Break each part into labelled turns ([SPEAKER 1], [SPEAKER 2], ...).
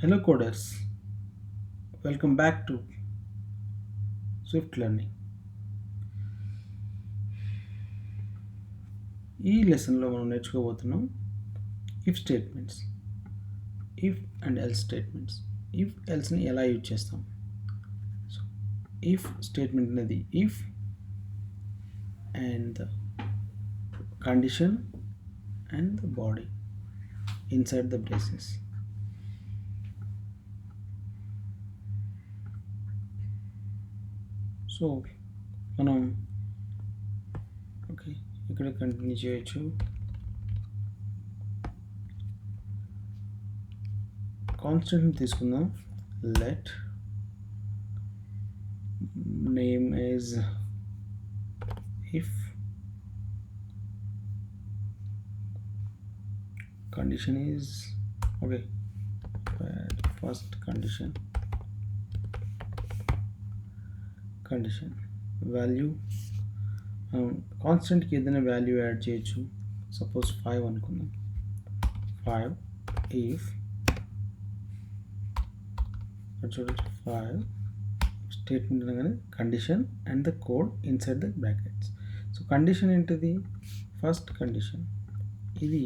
[SPEAKER 1] Hello coders, welcome back to Swift Learning. ఈ లెసన్లో మనం నేర్చుకోబోతున్నాం if statements, if and else statements. If ఎల్స్ని ఎలా యూజ్ చేస్తాం? సో ఇఫ్ స్టేట్మెంట్ అనేది if and the condition and the body inside the braces. So మనం okay ఇక్కడ కంటిన్యూ చేయొచ్చు. కాన్స్టెంట్ని తీసుకుందాం. Let name is if, condition is okay, first condition value కాన్స్టెంట్కి ఏదైనా వాల్యూ యాడ్ చేయొచ్చు. సపోజ్ 5 అనుకుందాం. 5 if చూడొచ్చు 5 స్టేట్మెంట్ అనగానే condition and the code inside the brackets. So condition ఏంటిది? ఫస్ట్ కండిషన్ ఇది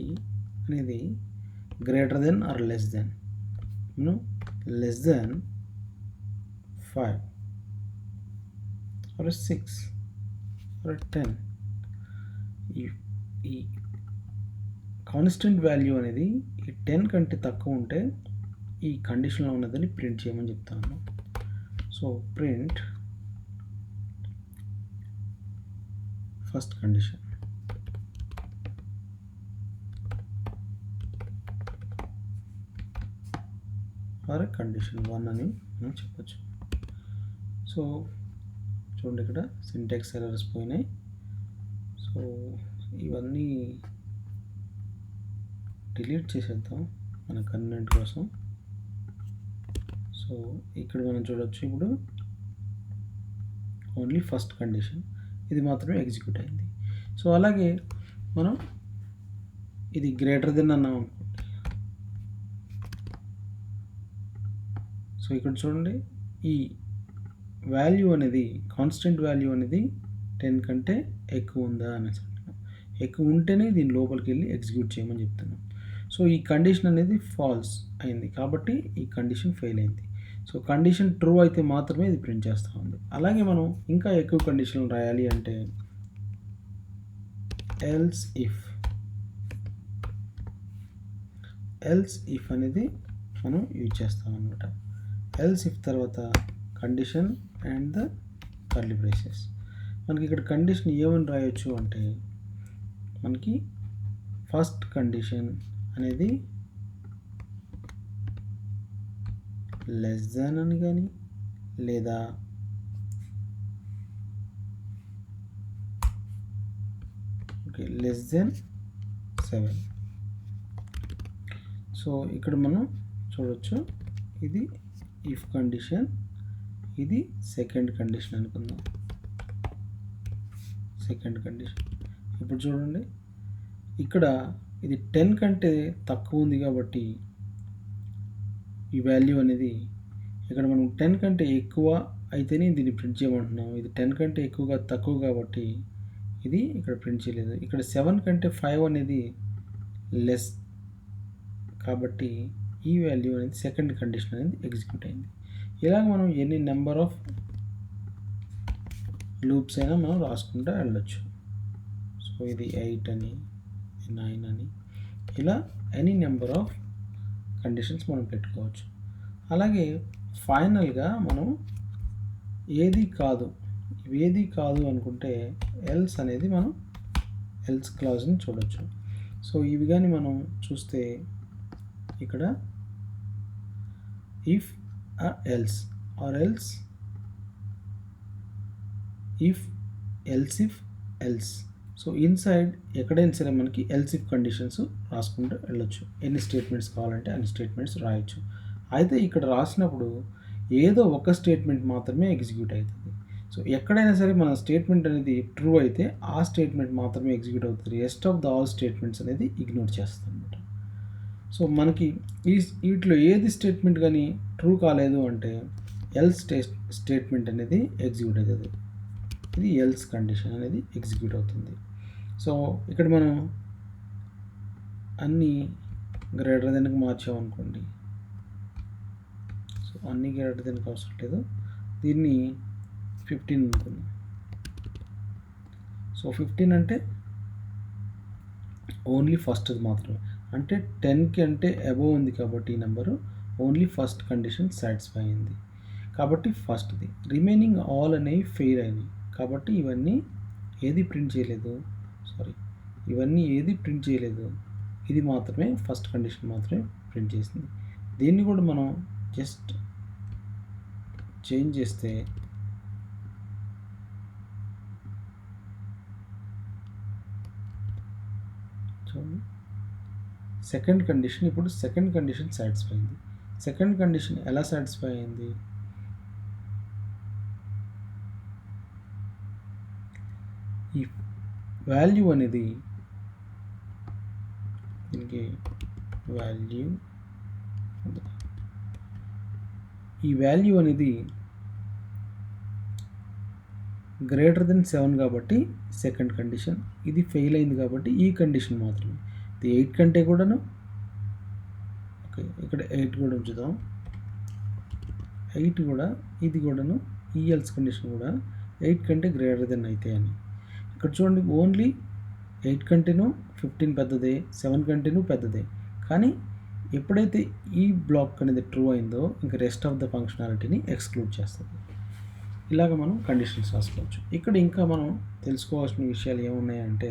[SPEAKER 1] అనేది greater than or less than, less than 5 or 6 or 10. ఈ కాన్స్టెంట్ వాల్యూ అనేది ఈ 10 కంటే తక్కువ ఉంటే ఈ కండిషన్లో ఉన్నదని ప్రింట్ చేయమని చెప్తాను. So print first condition or condition 1 అని మనం చెప్పచ్చు. సో చూడండి ఇక్కడ సింటాక్స్ ఎర్రర్స్ పోయినాయి. సో ఇవన్నీ డిలీట్ చేసేద్దాం మన కన్వీనియంట్ కోసం. సో ఇక్కడ మనం చూడొచ్చు ఇప్పుడు ఓన్లీ ఫస్ట్ కండిషన్ ఇది మాత్రమే ఎగ్జిక్యూట్ అయింది. సో అలాగే మనం ఇది గ్రేటర్ దెన్ అన్నాం అనుకోండి. సో ఇక్కడ చూడండి ఈ వాల్యూ అనేది కాన్స్టెంట్ వాల్యూ అనేది 10 కంటే ఎక్కువ ఉందా అనేసి అంటున్నాం. ఎక్కువ ఉంటేనే దీని లోపలికి వెళ్ళి ఎగ్జిక్యూట్ చేయమని చెప్తున్నాం. సో ఈ కండిషన్ అనేది ఫాల్స్ అయింది కాబట్టి ఈ కండిషన్ ఫెయిల్ అయింది. సో కండిషన్ ట్రూ అయితే మాత్రమే ఇది ప్రింట్ చేస్తూ ఉంది. అలాగే మనం ఇంకా ఎక్కువ కండిషన్లు రాయాలి అంటే ఎల్స్ ఇఫ్ అనేది మనం యూజ్ చేస్తాం అన్నమాట. ఎల్స్ ఇఫ్ తర్వాత condition and the curly braces. మనకి ఇక్కడ కండిషన్ ఏమని రాయొచ్చు అంటే మనకి ఫస్ట్ కండిషన్ అనేది లెస్ దాన్ అని కానీ లేదా ఓకే లెస్ దెన్ 7. సో ఇక్కడ మనం చూడొచ్చు ఇది ఇఫ్ కండిషన్, ఇది సెకండ్ కండిషన్ అనుకుందాం. సెకండ్ కండిషన్ ఇప్పుడు చూడండి ఇక్కడ ఇది 10 కంటే తక్కువ ఉంది కాబట్టి ఈ వాల్యూ అనేది ఇక్కడ మనం 10 కంటే ఎక్కువ అయితేనే దీన్ని ప్రింట్ చేయమంటున్నాం. ఇది 10 కంటే ఎక్కువగా తక్కువ కాబట్టి ఇది ఇక్కడ ప్రింట్ చేయలేదు. ఇక్కడ 7 కంటే 5 అనేది లెస్ కాబట్టి ఈ వాల్యూ అనేది సెకండ్ కండిషన్ అనేది ఎగ్జిక్యూట్ అయింది. ఇలాగ మనం ఎన్ని నెంబర్ ఆఫ్ లూప్స్ అయినా మనం రాసుకుంటూ వెళ్ళొచ్చు. సో ఇది 8 అని 9 అని ఇలా ఎనీ నెంబర్ ఆఫ్ కండిషన్స్ మనం పెట్టుకోవచ్చు. అలాగే ఫైనల్గా మనం ఏది కాదు అనుకుంటే ఎల్స్ అనేది మనం ఎల్స్ క్లాజ్ని చూడొచ్చు. సో ఇవి కానీ మనం చూస్తే ఇక్కడ if else or else if else. So inside ఎక్కడైనా సరే మనకి ఎల్స్ ఇఫ్ కండిషన్స్ రాసుకుంటూ వెళ్ళొచ్చు. ఎన్ని స్టేట్మెంట్స్ కావాలంటే అన్ని స్టేట్మెంట్స్ రాయొచ్చు. అయితే ఇక్కడ రాసినప్పుడు ఏదో ఒక స్టేట్మెంట్ మాత్రమే ఎగ్జిక్యూట్ అవుతుంది. సో ఎక్కడైనా సరే మన స్టేట్మెంట్ అనేది ట్రూ అయితే ఆ స్టేట్మెంట్ మాత్రమే ఎగ్జిక్యూట్ అవుతుంది. Rest of the all statements అనేది ఇగ్నోర్ చేస్తాం అన్నమాట. సో మనకి వీటిలో ఏది స్టేట్మెంట్ కానీ ట్రూ కాలేదు అంటే ఎల్స్ స్టేట్మెంట్ అనేది ఎగ్జిక్యూట్ అవుతుంది. ఇది ఎల్స్ కండిషన్ అనేది ఎగ్జిక్యూట్ అవుతుంది. సో ఇక్కడ మనం అన్నీ గ్రేటర్ దెన్కి మార్చామనుకోండి. సో అన్నీ గ్రేటర్ దెన్కి అవసరం లేదు, దీన్ని 15 అనుకుందాం. సో 15 అంటే ఓన్లీ ఫస్ట్ మాత్రమే, అంటే 10కి అంటే అబోవ్ ఉంది కాబట్టి ఈ number only first condition satisfy అయింది కాబట్టి ఫస్ట్ది. రిమైనింగ్ ఆల్ అనేవి ఫెయిల్ అయినాయి కాబట్టి ఇవన్నీ ఏది ప్రింట్ చేయలేదు, ఇది మాత్రమే ఫస్ట్ కండిషన్ మాత్రమే ప్రింట్ చేసింది. దీన్ని కూడా మనం జస్ట్ చేంజ్ చేస్తే సెకండ్ కండిషన్, ఇప్పుడు సెకండ్ కండిషన్ సాటిస్ఫై అయింది. సెకండ్ కండిషన్ ఎలా సాటిస్ఫై అయింది, ఈ వాల్యూ అనేది దీనికి ఈ వాల్యూ అనేది గ్రేటర్ దెన్ 7 కాబట్టి సెకండ్ కండిషన్, ఇది ఫెయిల్ అయింది కాబట్టి ఈ కండిషన్ మాత్రమే. ఇది 8 కంటే కూడాను, ఓకే ఇక్కడ 8 కూడా ఉంచుదాం, 8 కూడా, ఇది కూడాను ఈ ఎల్స్ కండిషన్ కూడా 8 కంటే గ్రేటర్ దెన్ అయితే అని. ఇక్కడ చూడండి ఓన్లీ 8 కంటేను 15 పెద్దదే, 7 కంటేను పెద్దదే, కానీ ఎప్పుడైతే ఈ బ్లాక్ అనేది ట్రూ అయిందో ఇంకా రెస్ట్ ఆఫ్ ద ఫంక్షనాలిటీని ఎక్స్క్లూడ్ చేస్తుంది. ఇలాగ మనం కండిషన్స్ రాసుకోవచ్చు. ఇక్కడ ఇంకా మనం తెలుసుకోవాల్సిన విషయాలు ఏమున్నాయంటే,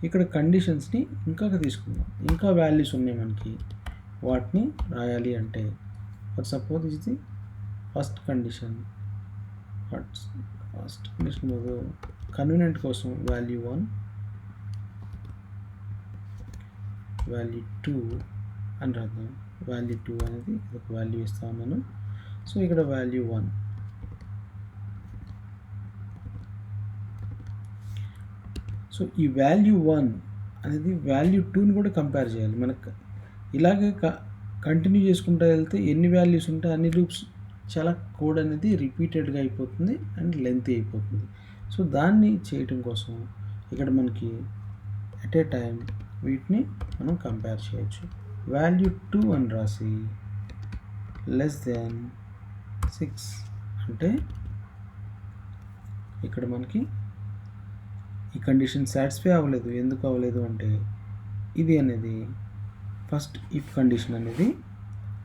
[SPEAKER 1] ఇక్కడ కండిషన్స్ని ఇంకా తీసుకుందాం, ఇంకా వాల్యూస్ ఉన్నాయి మనకి, వాటిని రాయాలి అంటే ఫర్ సపోజ్ ఇది ఫస్ట్ కండిషన్ కన్వీనియంట్ కోసం వాల్యూ 1, వాల్యూ 2 అని రాద్దాం. వాల్యూ 2 అనేది ఒక వాల్యూ ఇస్తా ఉన్నాను. సో ఇక్కడ వాల్యూ 1, సో ఈ వాల్యూ 1 అనేది వాల్యూ 2ని కూడా కంపేర్ చేయాలి. మనకు ఇలాగే కంటిన్యూ చేసుకుంటూ వెళ్తే ఎన్ని వాల్యూస్ ఉంటే అన్ని లూప్స్ చాలా కోడ్ అనేది రిపీటెడ్గా అయిపోతుంది అండ్ లెంతీ అయిపోతుంది. సో దాన్ని చేయటం కోసం ఇక్కడ మనకి ఎట్ ఏ టైం వీటిని మనం కంపేర్ చేయొచ్చు. వాల్యూ 2 అని రాసి లెస్ దెన్ 6 అంటే ఇక్కడ మనకి ఈ కండిషన్ సాటిస్ఫై అవ్వలేదు. ఎందుకు అవ్వలేదు అంటే ఇది అనేది ఫస్ట్ ఇఫ్ కండిషన్ అనేది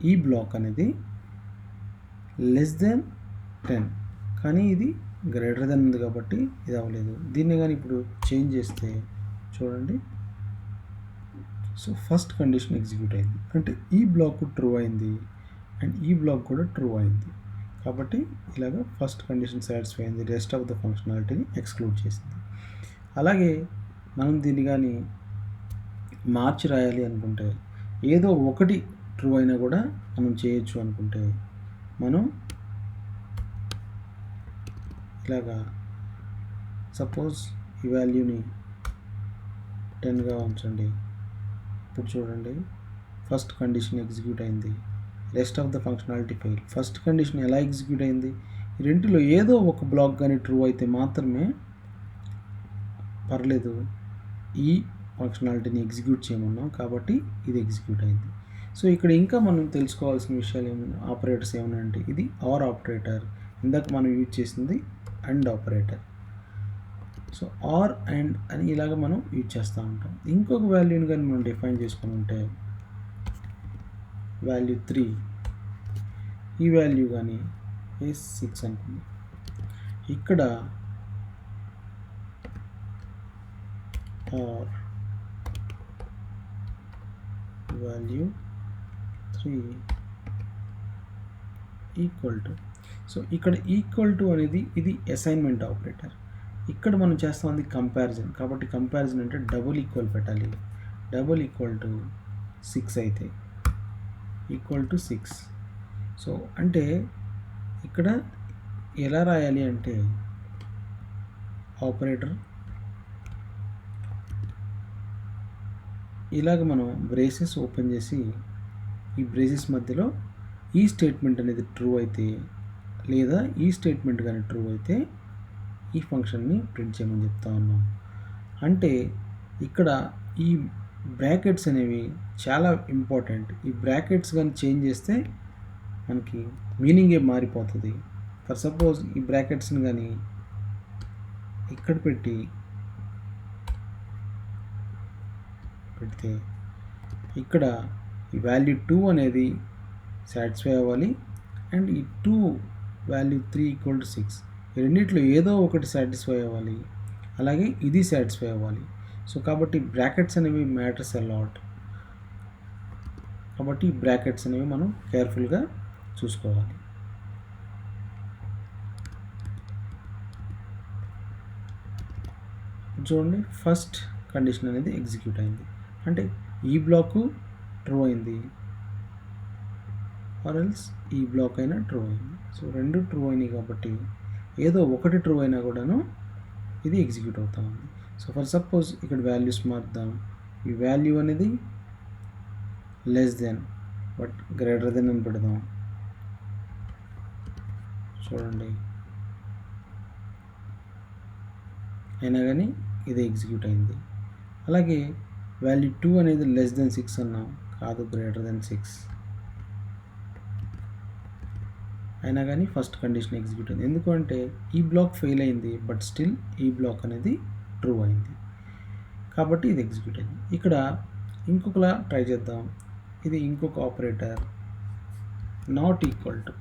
[SPEAKER 1] ఈ బ్లాక్ అనేది లెస్ దెన్ 10 కానీ ఇది గ్రేటర్ దెన్ ఉంది కాబట్టి ఇది అవ్వలేదు. దీన్ని కానీ ఇప్పుడు చేంజ్ చేస్తే చూడండి, సో ఫస్ట్ కండిషన్ ఎగ్జిక్యూట్ అయింది, అంటే ఈ బ్లాక్ ట్రూ అయింది అండ్ ఈ బ్లాక్ కూడా ట్రూ అయింది కాబట్టి ఇలాగ ఫస్ట్ కండిషన్ సాటిస్ఫై అయింది, రెస్ట్ ఆఫ్ ద ఫంక్షనాలిటీని ఎక్స్క్లూడ్ చేసింది. అలాగే మనం దీన్ని కానీ మార్చి రాయాలి అనుకుంటే, ఏదో ఒకటి ట్రూ అయినా కూడా మనం చేయొచ్చు అనుకుంటే మనం ఇలాగా సపోజ్ ఈ వాల్యూని 10గా ఉంచండి. ఇప్పుడు చూడండి ఫస్ట్ కండిషన్ ఎగ్జిక్యూట్ అయింది, rest of the functionality fail. First condition ఎలా ఎగ్జిక్యూట్ అయింది, ఈ రెండులో ఏదో ఒక బ్లాక్ కానీ ట్రూ అయితే మాత్రమే పర్లేదు, ఈ ఫంక్షనాలిటీని ఎగ్జిక్యూట్ చేయమన్నాం కాబట్టి ఇది ఎగ్జిక్యూట్ అయింది. సో ఇక్కడ ఇంకా మనం తెలుసుకోవాల్సిన విషయాలు ఏమైనా, ఆపరేటర్స్ ఏమైనా అంటే ఇది ఆర్ ఆపరేటర్, ఇందాక మనం యూజ్ చేసింది and operator. So or and అని ఇలాగ మనం యూజ్ చేస్తూ ఉంటాం. ఇంకొక వాల్యూని కానీ మనం డిఫైన్ చేసుకుని ఉంటే వాల్యూ 3, ఈ వాల్యూ కానీ 6 అనుకుంది. ఇక్కడ R value 3 equal to, so ఇక్కడ ఈక్వల్ టు అనేది ఇది అసైన్మెంట్ ఆపరేటర్. ఇక్కడ మనం చేస్తామంది కంపారిజన్ కాబట్టి కంపారిజన్ అంటే డబుల్ ఈక్వల్ పెట్టాలి. డబుల్ ఈక్వల్ టు 6 అయితే ఈక్వల్ టు 6. సో అంటే ఇక్కడ ఎలా రాయాలి అంటే ఆపరేటర్ ఇలాగ మనం బ్రేసెస్ ఓపెన్ చేసి ఈ బ్రేసెస్ మధ్యలో ఈ స్టేట్మెంట్ అనేది ట్రూ అయితే లేదా ఈ స్టేట్మెంట్ కానీ ట్రూ అయితే ఈ ఫంక్షన్ని ప్రింట్ చేయమని చెప్తా ఉన్నాం. అంటే ఇక్కడ ఈ బ్రాకెట్స్ అనేవి చాలా ఇంపార్టెంట్. ఈ బ్రాకెట్స్ కానీ చేంజ్ చేస్తే మనకి మీనింగే మారిపోతుంది. ఫర్ సపోజ్ ఈ బ్రాకెట్స్ని కానీ ఇక్కడ పెడితే ఇక్కడ ఈ వాల్యూ 2 అనేది సాటిస్ఫై అవ్వాలి అండ్ ఈ 2 వాల్యూ 3 = 6 ఈ రెండిట్లో ఏదో ఒకటి సాటిస్ఫై అవ్వాలి, అలాగే ఇది సాటిస్ఫై అవ్వాలి. సో కాబట్టి బ్రాకెట్స్ అనేవి మ్యాటర్స్ అ లాట్. కాబట్టి బ్రాకెట్స్ అనేవి మనం కేర్ఫుల్గా చూసుకోవాలి. చూడండి, ఫస్ట్ కండిషన్ అనేది ఎగ్జిక్యూట్ అయింది. అంటే ఈ బ్లాకు ట్రూ అయింది ఆర్ ఎల్స్ ఈ బ్లాక్ అయినా ట్రూ అయింది. సో రెండు ట్రూ అయినాయి కాబట్టి ఏదో ఒకటి ట్రూ అయినా కూడాను ఇది ఎగ్జిక్యూట్ అవుతా ఉంది. సో ఫర్ సపోజ్ ఇక్కడ వాల్యూస్ మార్దాం. ఈ వాల్యూ అనేది less than but greater than అని పెడదాం. చూడండి, అయినా కానీ ఇది ఎగ్జిక్యూట్ అయింది. అలాగే వాల్యూ 2 అనేది లెస్ దెన్ 6 అన్నాం, కాదు గ్రేటర్ దెన్ 6, అయినా కానీ ఫస్ట్ కండిషన్ ఎగ్జిక్యూట్ అయింది. ఎందుకంటే ఈ బ్లాక్ ఫెయిల్ అయింది బట్ స్టిల్ ఈ బ్లాక్ అనేది ట్రూ అయింది కాబట్టి ఇది ఎగ్జిక్యూట్ అయింది. ఇక్కడ ఇంకొకలా ట్రై చేద్దాం. ఇది ఇంకొక operator not equal to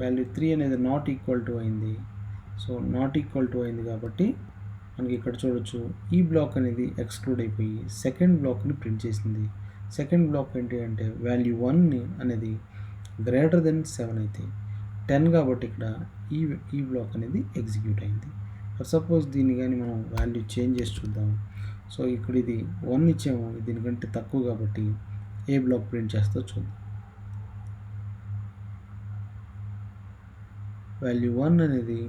[SPEAKER 1] value 3 అనేది నాట్ ఈక్వల్ టు అయింది. సో నాట్ ఈక్వల్ టు అయింది కాబట్టి మనకి ఇక్కడ చూడొచ్చు ఈ బ్లాక్ అనేది ఎక్స్క్లూడ్ అయిపోయి సెకండ్ బ్లాక్ని ప్రింట్ చేసింది. సెకండ్ బ్లాక్ ఏంటి అంటే వాల్యూ 1 అనేది గ్రేటర్ దెన్ 7 అయితే 10 కాబట్టి ఇక్కడ ఈ బ్లాక్ అనేది ఎగ్జిక్యూట్ అయింది. ఫర్ సపోజ్ దీన్ని కానీ మనం వాల్యూ చేంజ్ చేసి చూద్దాం. సో ఇక్కడ ఇది 1 ఇచ్చాము, దీనికంటే తక్కువ కాబట్టి ఏ బ్లాక్ ప్రింట్ చేస్తో చూద్దాం. వాల్యూ 1 అనేది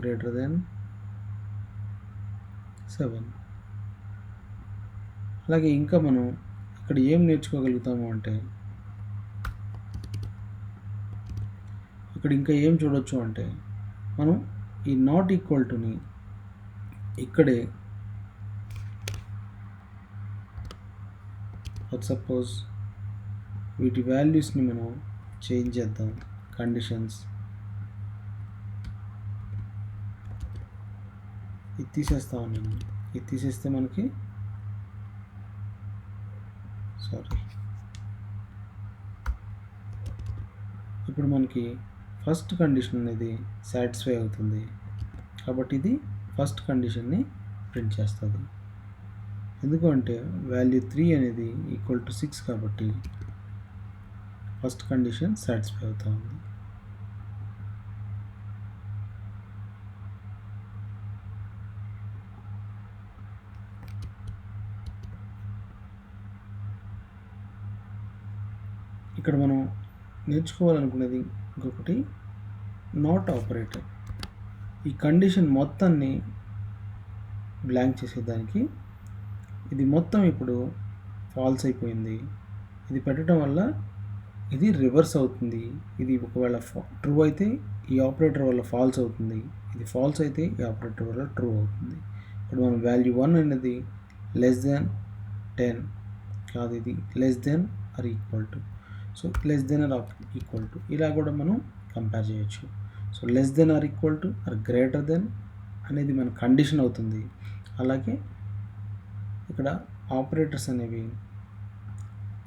[SPEAKER 1] గ్రేటర్ దెన్ 7. అలాగే ఇంకా మనం ఇక్కడ ఏం నేర్చుకోగలుగుతాము అంటే ఇక్కడ ఇంకా ఏం చూడొచ్చు అంటే మనం ఈ నాట్ ఈక్వల్ టుని ఇక్కడే సపోజ్ వీటి వాల్యూస్ని మనం చేంజ్ చేద్దాం. కండిషన్స్ ఇది తీసేస్తా ఉన్నాను. ఇది తీసేస్తే మనకి ఇప్పుడు మనకి ఫస్ట్ కండిషన్ అనేది సాటిస్ఫై అవుతుంది కాబట్టి ఇది ఫస్ట్ కండిషన్ని ప్రింట్ చేస్తుంది. ఎందుకంటే వాల్యూ 3 అనేది ఈక్వల్ టు 6 కాబట్టి ఫస్ట్ కండిషన్ సాటిస్ఫై అవుతా ఉంది. ఇక్కడ మనం నేర్చుకోవాలనుకునేది ఇంకొకటి నాట్ ఆపరేటర్. ఈ కండిషన్ మొత్తాన్ని బ్లాంక్ చేసేదానికి ఇది మొత్తం ఇప్పుడు ఫాల్స్ అయిపోయింది. ఇది పెట్టడం వల్ల ఇది రివర్స్ అవుతుంది. ఇది ఒకవేళ ట్రూ అయితే ఈ ఆపరేటర్ వల్ల ఫాల్స్ అవుతుంది, ఇది ఫాల్స్ అయితే ఈ ఆపరేటర్ వల్ల ట్రూ అవుతుంది. ఇప్పుడు మనం వాల్యూ 1 అనేది లెస్ దెన్ 10 కాదు, ఇది less than or equal to. So less than or equal to ఇలా కూడా మనం కంపేర్ చేయొచ్చు. So less than or equal to or greater than అనేది మన కండిషన్ అవుతుంది. అలాగే ఇక్కడ ఆపరేటర్స్ అనేవి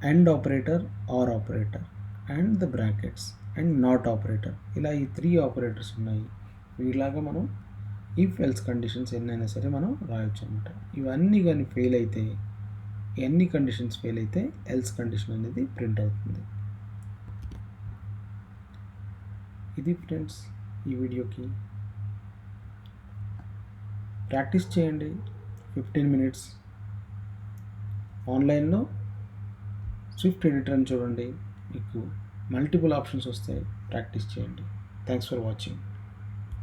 [SPEAKER 1] and operator, or operator, and the brackets, and not operator, ఇలా ఈ 3 ఆపరేటర్స్ ఉన్నాయి. ఇలాగా మనం ఇఫ్ ఎల్స్ కండిషన్స్ ఎన్నైనా సరే మనం రాయొచ్చు అనమాట. ఇవన్నీ కానీ ఫెయిల్ అయితే, ఎన్ని కండిషన్స్ ఫెయిల్ అయితే ఎల్స్ కండిషన్ అనేది ప్రింట్ అవుతుంది. ఇది ఫ్రెండ్స్ ఈ వీడియోకి. ప్రాక్టీస్ చేయండి 15 minutes. ఆన్లైన్లో స్విఫ్ట్ ఎడిటర్ అని చూడండి, మీకు మల్టిపుల్ ఆప్షన్స్ వస్తాయి. ప్రాక్టీస్ చేయండి. Thanks for watching.